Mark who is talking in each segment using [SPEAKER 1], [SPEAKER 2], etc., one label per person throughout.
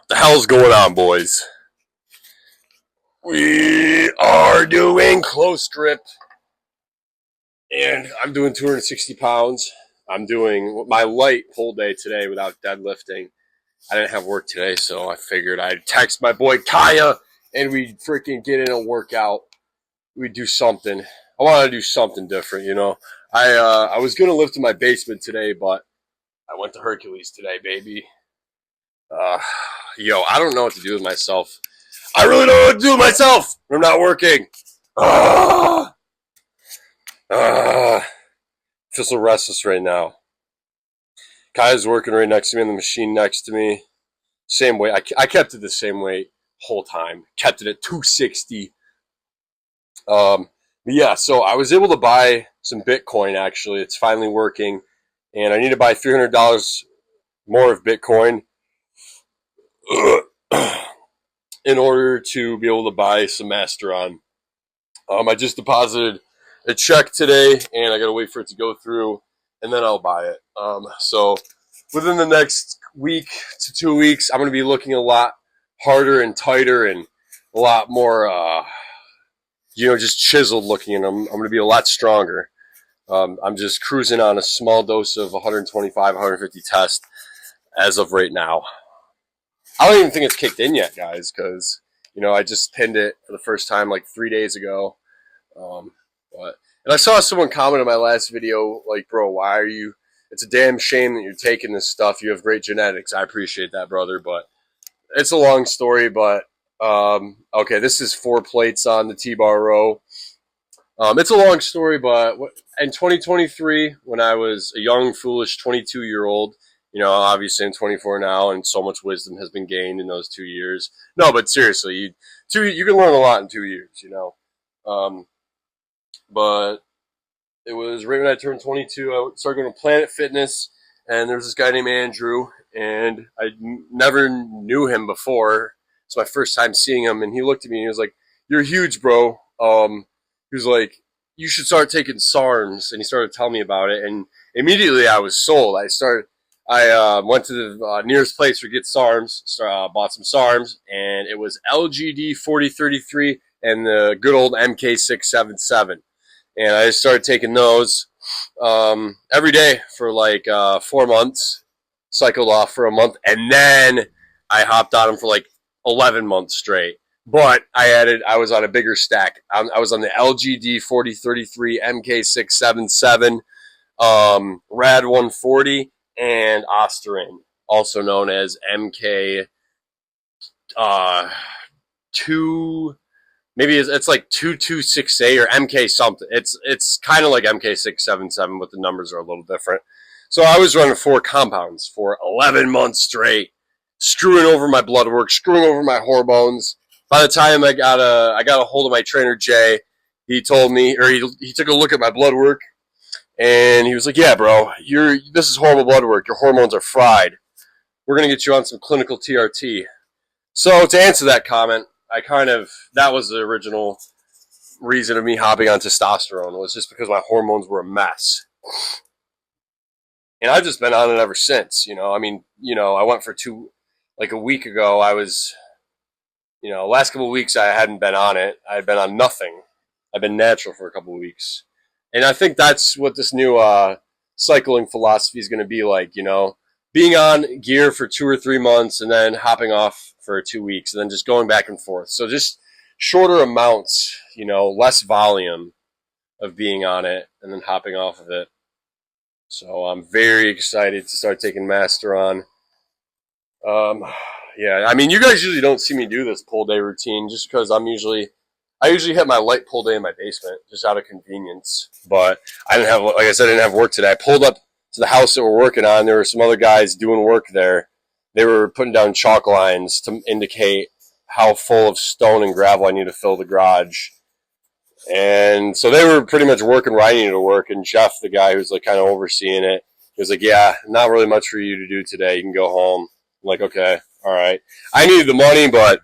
[SPEAKER 1] The hell's going on, boys? We are doing close grip, and I'm doing 260 pounds. I'm doing my light pull day today without deadlifting. I didn't have work today, so I figured I'd text my boy Kaya, and we'd freaking get in a workout. We'd do something. I want to do something different, you know. I was going to lift in my basement today, but I went to Hercules today, baby. I don't know what to do with myself. I really don't know what to do with myself. I'm not working. I feel so restless right now. Kaya's working right next to me on the machine next to me. Same weight. I kept it the same weight whole time. Kept it at 260. But yeah, so I was able to buy some Bitcoin, actually. It's finally working. And I need to buy $300 more of Bitcoin in order to be able to buy some Masteron. I just deposited a check today, and I got to wait for it to go through, and then I'll buy it. So within the next week to 2 weeks, I'm going to be looking a lot harder and tighter and a lot more, just chiseled looking, and I'm going to be a lot stronger. I'm just cruising on a small dose of 125, 150 test as of right now. I don't even think it's kicked in yet, guys, because, I just pinned it for the first time like 3 days ago. And I saw someone comment on my last video, like, bro, why are you, it's a damn shame that you're taking this stuff. You have great genetics. I appreciate that, brother, but it's a long story, but, okay, this is 4 plates on the T-bar row. It's a long story, but in 2023, when I was a young, foolish 22-year-old, obviously I'm 24 now, and so much wisdom has been gained in those 2 years. No, but seriously, you can learn a lot in 2 years, But it was right when I turned 22, I started going to Planet Fitness, and there was this guy named Andrew, and I never knew him before. It's my first time seeing him, and he looked at me and he was like, "You're huge, bro." He was like, "You should start taking SARMs," and he started telling me about it, and immediately I was sold. I went to the nearest place to get SARMs, bought some SARMs, and it was LGD 4033 and the good old MK677. And I just started taking those every day for like 4 months, cycled off for a month, and then I hopped on them for like 11 months straight. But I was on a bigger stack. I was on the LGD 4033, MK677, Rad 140, and Osterin, also known as MK 2. Maybe it's like 2268 or MK something. It's kind of like MK677, but the numbers are a little different. So I was running 4 compounds for 11 months straight, screwing over my blood work, screwing over my hormones. By the time I got a hold of my trainer Jay, he told me, or he took a look at my blood work, and he was like, "Yeah, bro, this is horrible blood work. Your hormones are fried. We're gonna get you on some clinical TRT." So to answer that comment, that was the original reason of me hopping on testosterone, was just because my hormones were a mess. And I've just been on it ever since, I went for a week ago, I was, last couple of weeks I hadn't been on it. I had been on nothing. I've been natural for a couple of weeks. And I think that's what this new cycling philosophy is going to be like, being on gear for 2 or 3 months and then hopping off for 2 weeks and then just going back and forth. So just shorter amounts, less volume of being on it and then hopping off of it. So I'm very excited to start taking Masteron. Yeah, you guys usually don't see me do this pull day routine just because I usually hit my light pull day in my basement just out of convenience. But I didn't have work today. I pulled up to the house that we're working on. There were some other guys doing work there. They were putting down chalk lines to indicate how full of stone and gravel I need to fill the garage. And so they were pretty much working where I needed to work. And Jeff, the guy who's like kind of overseeing it, he was like, "Yeah, not really much for you to do today. You can go home." I'm like, "Okay, all right." I needed the money, but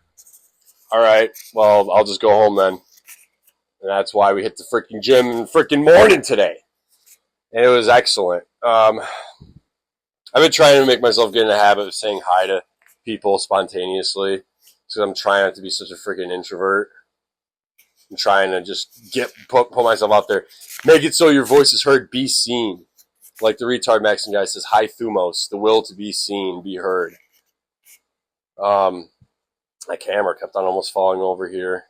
[SPEAKER 1] all right, well, I'll just go home then. And that's why we hit the freaking gym in the freaking morning today. And it was excellent. I've been trying to make myself get in a habit of saying hi to people spontaneously because I'm trying not to be such a freaking introvert. I'm trying to just put myself out there. Make it so your voice is heard, be seen. Like the retard Mexican guy says, hi thumos, the will to be seen, be heard. My camera kept on almost falling over here.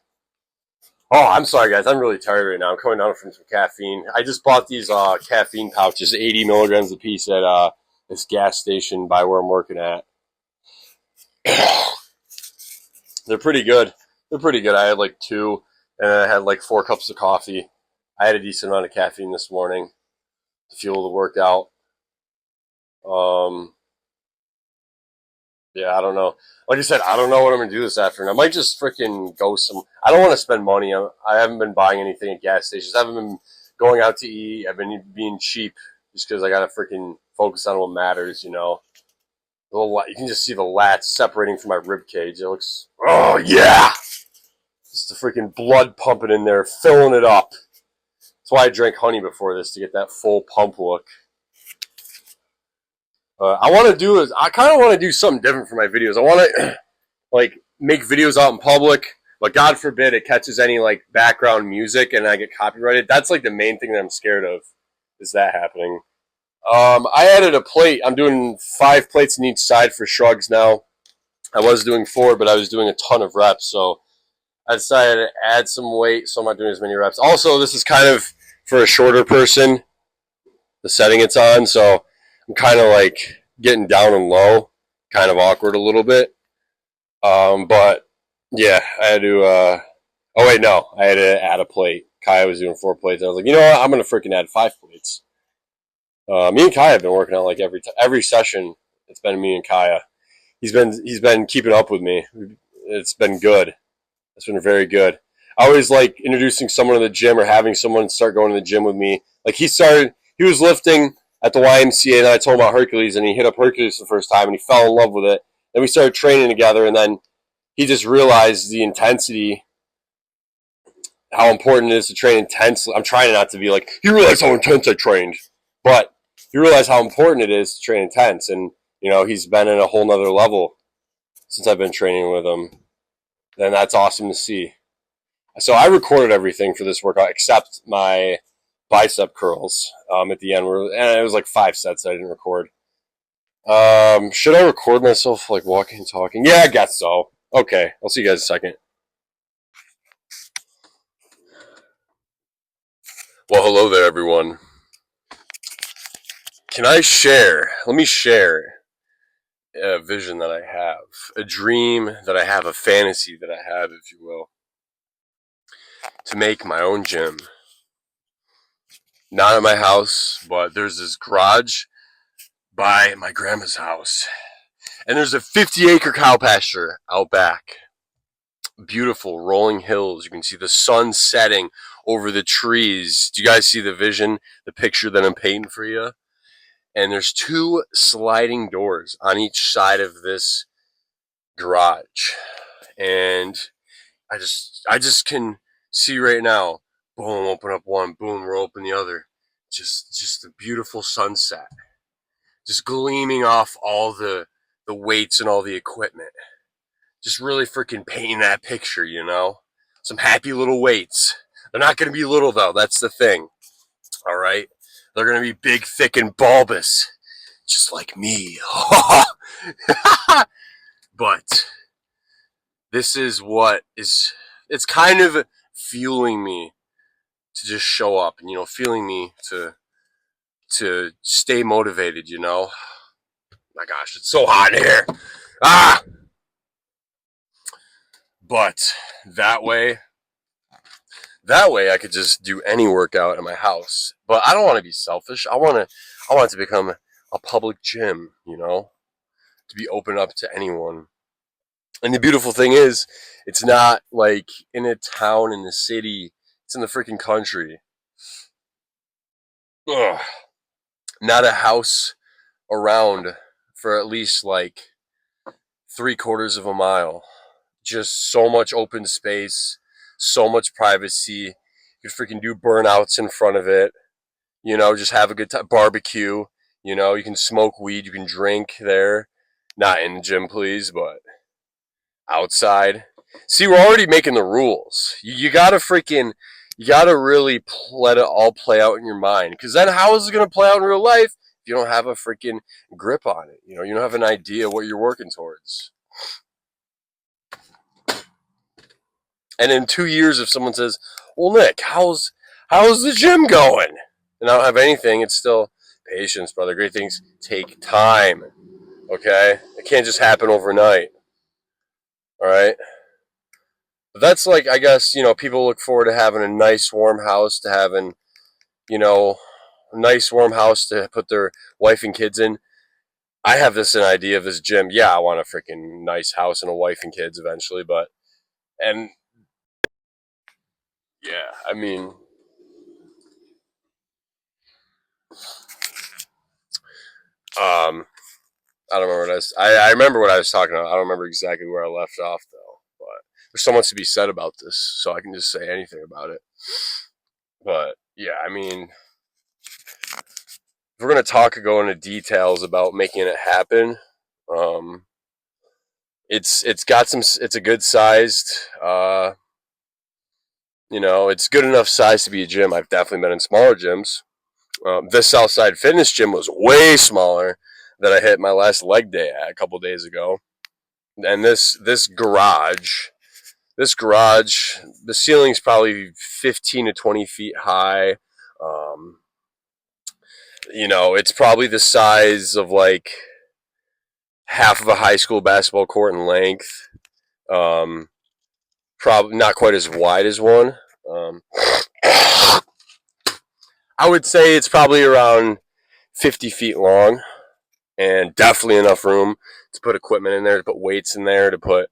[SPEAKER 1] Oh, I'm sorry, guys. I'm really tired right now. I'm coming down from some caffeine. I just bought these caffeine pouches, 80 milligrams a piece at this gas station by where I'm working at. They're pretty good. They're pretty good. I had like 2, and I had like 4 cups of coffee. I had a decent amount of caffeine this morning to fuel the workout. Yeah, I don't know. Like I said, I don't know what I'm going to do this afternoon. I might just freaking go I don't want to spend money. I haven't been buying anything at gas stations. I haven't been going out to eat. I've been being cheap just because I got to freaking focus on what matters, you know. You can just see the lats separating from my rib cage. It looks, oh yeah! Just the freaking blood pumping in there, filling it up. That's why I drank honey before this, to get that full pump look. I kind of want to do something different for my videos. I want to like make videos out in public, but God forbid it catches any like background music and I get copyrighted. That's like the main thing that I'm scared of, is that happening. I added a plate. I'm doing 5 plates in each side for shrugs now. I was doing 4, but I was doing a ton of reps, so I decided to add some weight, so I'm not doing as many reps. Also, this is kind of for a shorter person, the setting it's on, so I'm kind of like getting down and low, kind of awkward a little bit. But yeah, I had to, I had to add a plate. Kaya was doing 4 plates. I was like, you know what? I'm going to freaking add 5 plates. Me and Kaya have been working out like every session. It's been me and Kaya. He's been keeping up with me. It's been good. It's been very good. I always like introducing someone to the gym or having someone start going to the gym with me. Like he was lifting at the YMCA, and I told him about Hercules, and he hit up Hercules for the first time, and he fell in love with it. Then we started training together, and then he just realized the intensity, how important it is to train intensely. I'm trying not to be like, you realize how intense I trained, but you realize how important it is to train intense, and you know he's been in a whole nother level since I've been training with him. Then that's awesome to see. So I recorded everything for this workout except my bicep curls at the end. And it was like 5 sets that I didn't record. Should I record myself like walking and talking? Yeah, I guess so. Okay, I'll see you guys in a second. Well, hello there, everyone. Let me share a vision that I have, a dream that I have, a fantasy that I have, if you will, to make my own gym. Not at my house, but there's this garage by my grandma's house. And there's a 50-acre cow pasture out back. Beautiful rolling hills. You can see the sun setting over the trees. Do you guys see the vision, the picture that I'm painting for you? And there's 2 sliding doors on each side of this garage. And I just can see right now, boom, open up one, boom, we're open the other. Just a beautiful sunset. Just gleaming off all the weights and all the equipment. Just really freaking painting that picture, you know? Some happy little weights. They're not going to be little, though. That's the thing. All right? They're going to be big, thick, and bulbous. Just like me. But this is it's kind of fueling me to just show up and, you know, feeling me to stay motivated, you know? My gosh, it's so hot in here. But that way I could just do any workout in my house. But I don't want to be selfish. I want it to become a public gym, you know, to be open up to anyone. And the beautiful thing is, it's not like in a town in the city. It's in the freaking country. Ugh. Not a house around for at least like 3/4 of a mile. Just so much open space, so much privacy. You can freaking do burnouts in front of it. You know, just have a good time. Barbecue. You know, you can smoke weed. You can drink there. Not in the gym, please, but outside. See, we're already making the rules. You gotta you gotta really let it all play out in your mind. Because then how is it gonna play out in real life if you don't have a freaking grip on it? You know, you don't have an idea what you're working towards. And in 2 years, if someone says, "Well, Nick, how's the gym going?" and I don't have anything, it's still patience, brother. Great things take time. Okay, it can't just happen overnight. All right. But that's like, I guess, people look forward to having a nice warm house, to having, you know, a nice warm house to put their wife and kids in. I have this an idea of this gym. Yeah, I want a freaking nice house and a wife and kids eventually, but and yeah, I mean, I don't remember what I remember what I was talking about. I don't remember exactly where I left off though. But there's so much to be said about this, so I can just say anything about it. But yeah, I mean, if we're gonna go into details about making it happen, um, it's got some. It's a good sized. It's good enough size to be a gym. I've definitely been in smaller gyms. This Southside Fitness gym was way smaller than I hit my last leg day at a couple days ago. And this garage, the ceiling's probably 15 to 20 feet high. Um, it's probably the size of like half of a high school basketball court in length. Um, Probably not quite as wide as one. Um, I would say it's probably around 50 feet long, and definitely enough room to put equipment in there, to put weights in there, to put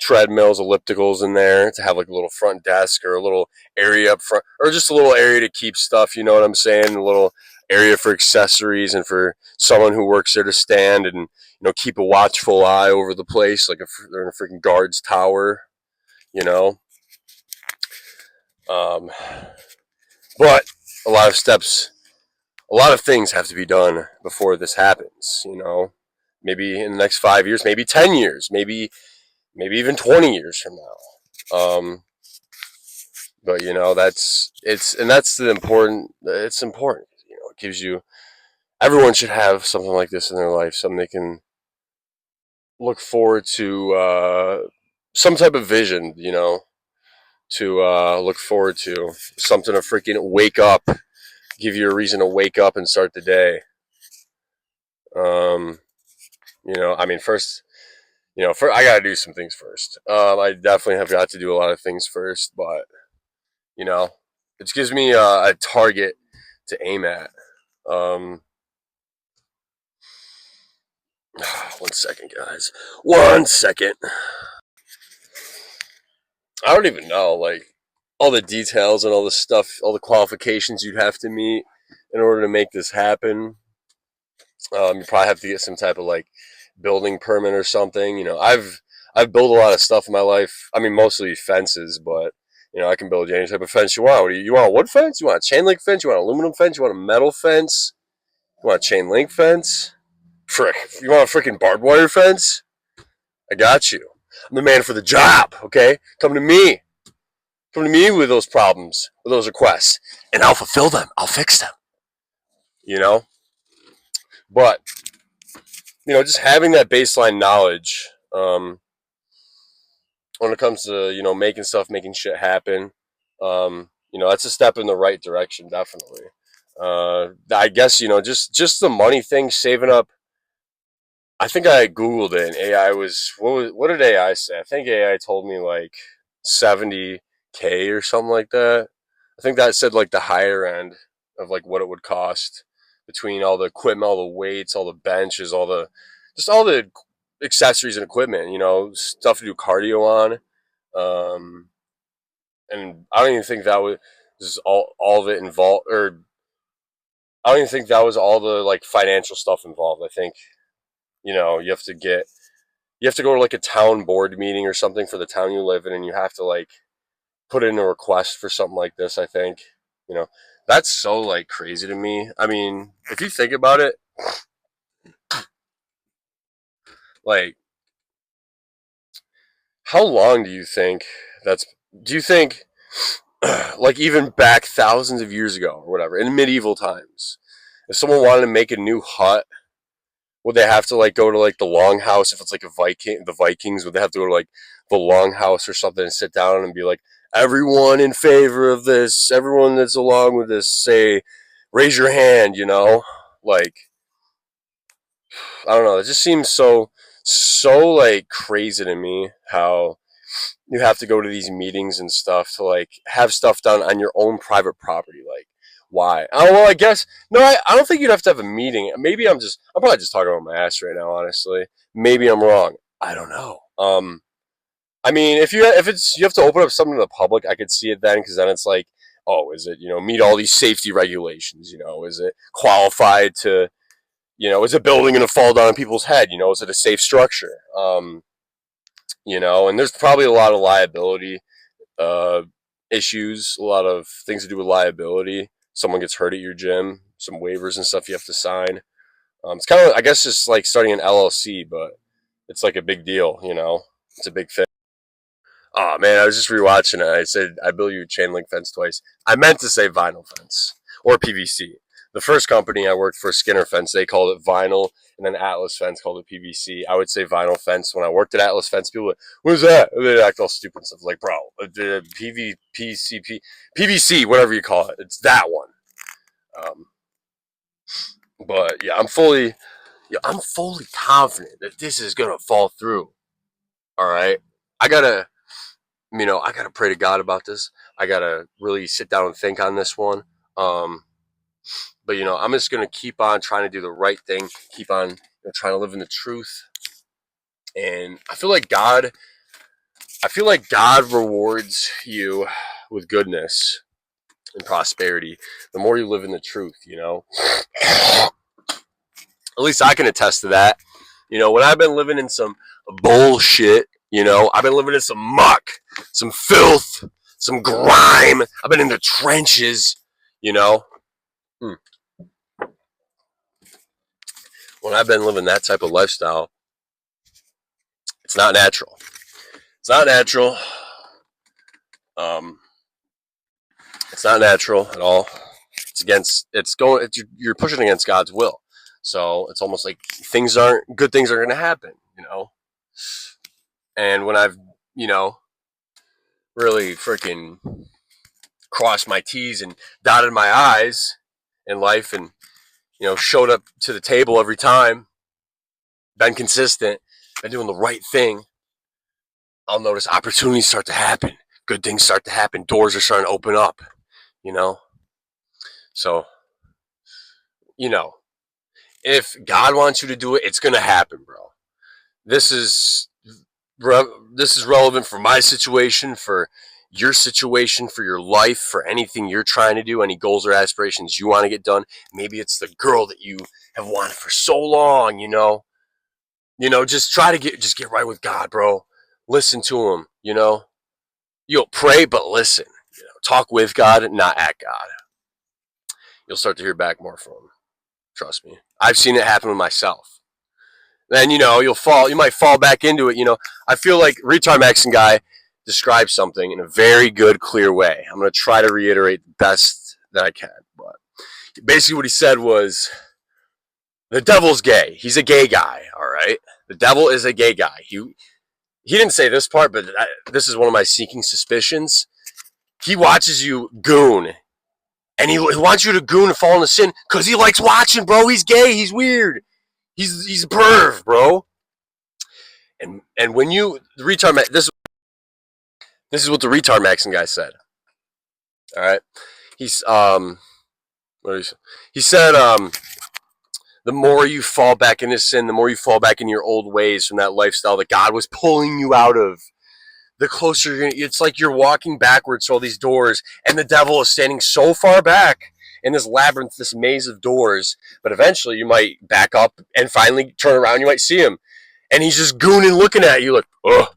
[SPEAKER 1] treadmills, ellipticals in there, to have like a little front desk or a little area up front, or just a little area to keep stuff. You know what I'm saying? A little area for accessories and for someone who works there to stand and keep a watchful eye over the place, like if they're in a freaking guard's tower. You know, um, but a lot of steps, a lot of things have to be done before this happens. Maybe in the next 5 years, maybe 10 years, maybe even 20 years from now. But that's the important. It's important. It gives you. Everyone should have something like this in their life, something they can look forward to, some type of vision. To look forward to, something to freaking wake up, give you a reason to wake up and start the day. Um, I mean, first, I got to do some things first. I definitely have got to do a lot of things first, but you know, it gives me a target to aim at. Um, 1 second, guys. 1 second. I don't even know, like, all the details and all the stuff, all the qualifications you'd have to meet in order to make this happen. You probably have to get some type of like building permit or something. I've built a lot of stuff in my life. I mean, mostly fences, but I can build any type of fence you want. You want a wood fence? You want a chain link fence? You want an aluminum fence? You want a metal fence? You want a chain link fence? Frick, you want a freaking barbed wire fence? I got you. I'm the man for the job. Okay, come to me. Come to me with those problems, with those requests, and I'll fulfill them. I'll fix them. You know, but just having that baseline knowledge, when it comes to making stuff, making shit happen, that's a step in the right direction, definitely. I guess just the money thing, saving up. I think I googled it, and AI what did AI say? I think AI told me like 70K or something like that. I think that said like the higher end of like what it would cost between all the equipment, all the weights, all the benches, all the accessories and equipment. Stuff to do cardio on. Um, and I don't even think that was all of it involved, or I don't even think that was all the like financial stuff involved. I think you have to go to like a town board meeting or something for the town you live in, and you have to like put in a request for something like this. I think you know that's so like crazy to me. I mean, if you think about it, Like, how long do you think that's? Do you think, like, even back thousands of years ago or whatever, in medieval times, if someone wanted to make a new hut, would they have to like go to like the longhouse? If it's like the Vikings, would they have to go to like the longhouse or something and sit down and be like, everyone in favor of this, everyone that's along with this, say, raise your hand, you know? Like, I don't know. It just seems so like crazy to me how you have to go to these meetings and stuff to like have stuff done on your own private property. Like, why? Oh well, I guess no. I don't think you'd have to have a meeting. Maybe I'm probably just talking about my ass right now. Honestly, maybe I'm wrong. I don't know. I mean, if it's you have to open up something to the public, I could see it then because then it's like, oh, is it meet all these safety regulations? Is it qualified to is a building going to fall down on people's head? Is it a safe structure? And there's probably a lot of liability uh, issues, a lot of things to do with liability. Someone gets hurt at your gym, some waivers and stuff you have to sign. It's kind of, I guess, just like starting an LLC, but it's like a big deal, It's a big thing. Oh man, I was just rewatching it. I said I built you a chain link fence twice. I meant to say vinyl fence or PVC. The first company I worked for, Skinner Fence, they called it vinyl, and then Atlas Fence called it PVC. I would say vinyl fence. When I worked at Atlas Fence, people were like, "What is that?" And they'd act all stupid stuff like, "Bro, the PVC, whatever you call it, it's that one." Um, but yeah, I'm fully confident that this is gonna fall through. All right, I gotta I gotta pray to God about this. I gotta really sit down and think on this one. Um, but I'm just gonna keep on trying to do the right thing. Keep on trying to live in the truth. And I feel like God rewards you with goodness and prosperity the more you live in the truth. At least I can attest to that. When I've been living in some bullshit, I've been living in some muck, some filth, some grime. I've been in the trenches, you know. When I've been living that type of lifestyle, it's not natural. It's not natural. Um, it's not natural at all. You're pushing against God's will. So it's almost like good things are going to happen, And when I've, really freaking crossed my T's and dotted my I's in life and, showed up to the table every time, been consistent, been doing the right thing, I'll notice opportunities start to happen. Good things start to happen. Doors are starting to open up, you know? So, you know, if God wants you to do it, it's going to happen, bro. This is relevant for my situation, for your situation, for your life, for anything you're trying to do, any goals or aspirations you want to get done. Maybe it's the girl that you have wanted for so long, just get right with God, bro. Listen to him, You'll pray, but listen. Talk with God, not at God. You'll start to hear back more from him. Trust me. I've seen it happen with myself. Then, you might fall back into it. I feel like Retard Mexican Guy describes something in a very good, clear way. I'm going to try to reiterate the best that I can. But basically what he said was, the devil's gay. He's a gay guy, all right? The devil is a gay guy. He didn't say this part, but this is one of my seeking suspicions. He watches you goon, and he wants you to goon and fall into sin because he likes watching, bro. He's gay. He's weird. He's a perv, bro. And when you the retard this is what the Retard Mexican Guy said. All right, he's he said the more you fall back into sin, the more you fall back into your old ways from that lifestyle that God was pulling you out of, the closer you're gonna, it's like you're walking backwards through all these doors, and the devil is standing so far back in this labyrinth, this maze of doors. But eventually, you might back up and finally turn around. You might see him, and he's just gooning, looking at you like, oh,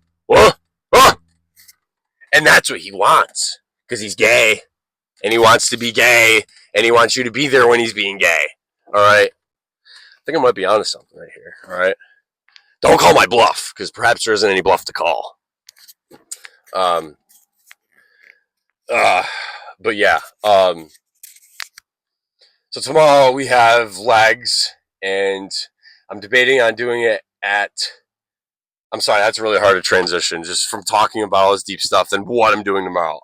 [SPEAKER 1] and that's what he wants because he's gay, and he wants to be gay, and he wants you to be there when he's being gay. All right, I think I might be onto something right here. All right, don't call my bluff, because perhaps there isn't any bluff to call. Um, but yeah. So tomorrow we have legs, and I'm debating on doing it at. I'm sorry, that's really hard to transition just from talking about all this deep stuff than what I'm doing tomorrow.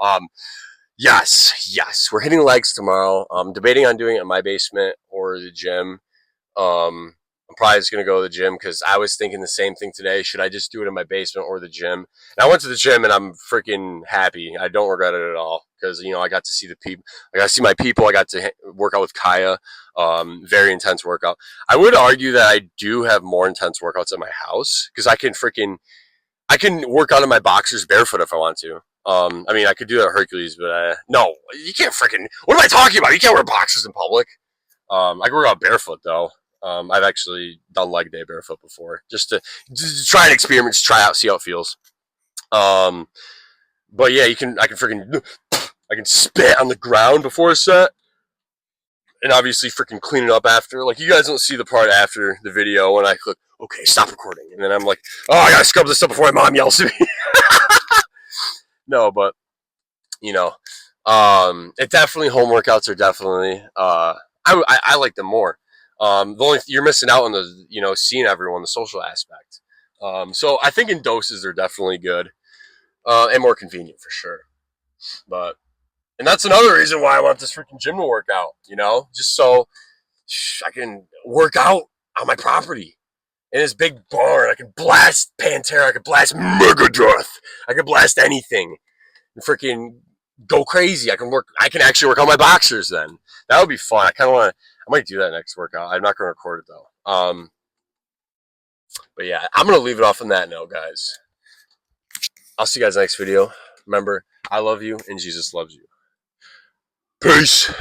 [SPEAKER 1] Yes, we're hitting legs tomorrow. I'm debating on doing it in my basement or the gym. I'm probably just going to go to the gym because I was thinking the same thing today. Should I just do it in my basement or the gym? And I went to the gym and I'm freaking happy. I don't regret it at all because, you know, I got to see the people. I got to see my people. I got to work out with Kaya. Very intense workout. I would argue that I do have more intense workouts at my house because I can work out in my boxers barefoot if I want to. I mean, I could do that at Hercules, but no, you can't freaking. What am I talking about? You can't wear boxers in public. I can work out barefoot though. I've actually done leg day barefoot before, just to try an experiment, just try out, see how it feels. But yeah, I can spit on the ground before a set, and obviously freaking clean it up after. Like you guys don't see the part after the video when I click, okay, stop recording, and then I'm like, oh, I gotta scrub this up before my mom yells at me. No, but you know, it definitely home workouts are definitely. I like them more. The only you're missing out on the seeing everyone, the social aspect. So I think in doses they're definitely good and more convenient for sure. And that's another reason why I want this freaking gym to work out. Just so I can work out on my property in this big barn. I can blast Pantera. I can blast Megadeth. I can blast anything and freaking go crazy. I can actually work on my boxers then. That would be fun. I might do that next workout. I'm not going to record it though. But yeah, I'm going to leave it off on that note, guys. I'll see you guys next video. Remember, I love you and Jesus loves you. Peace.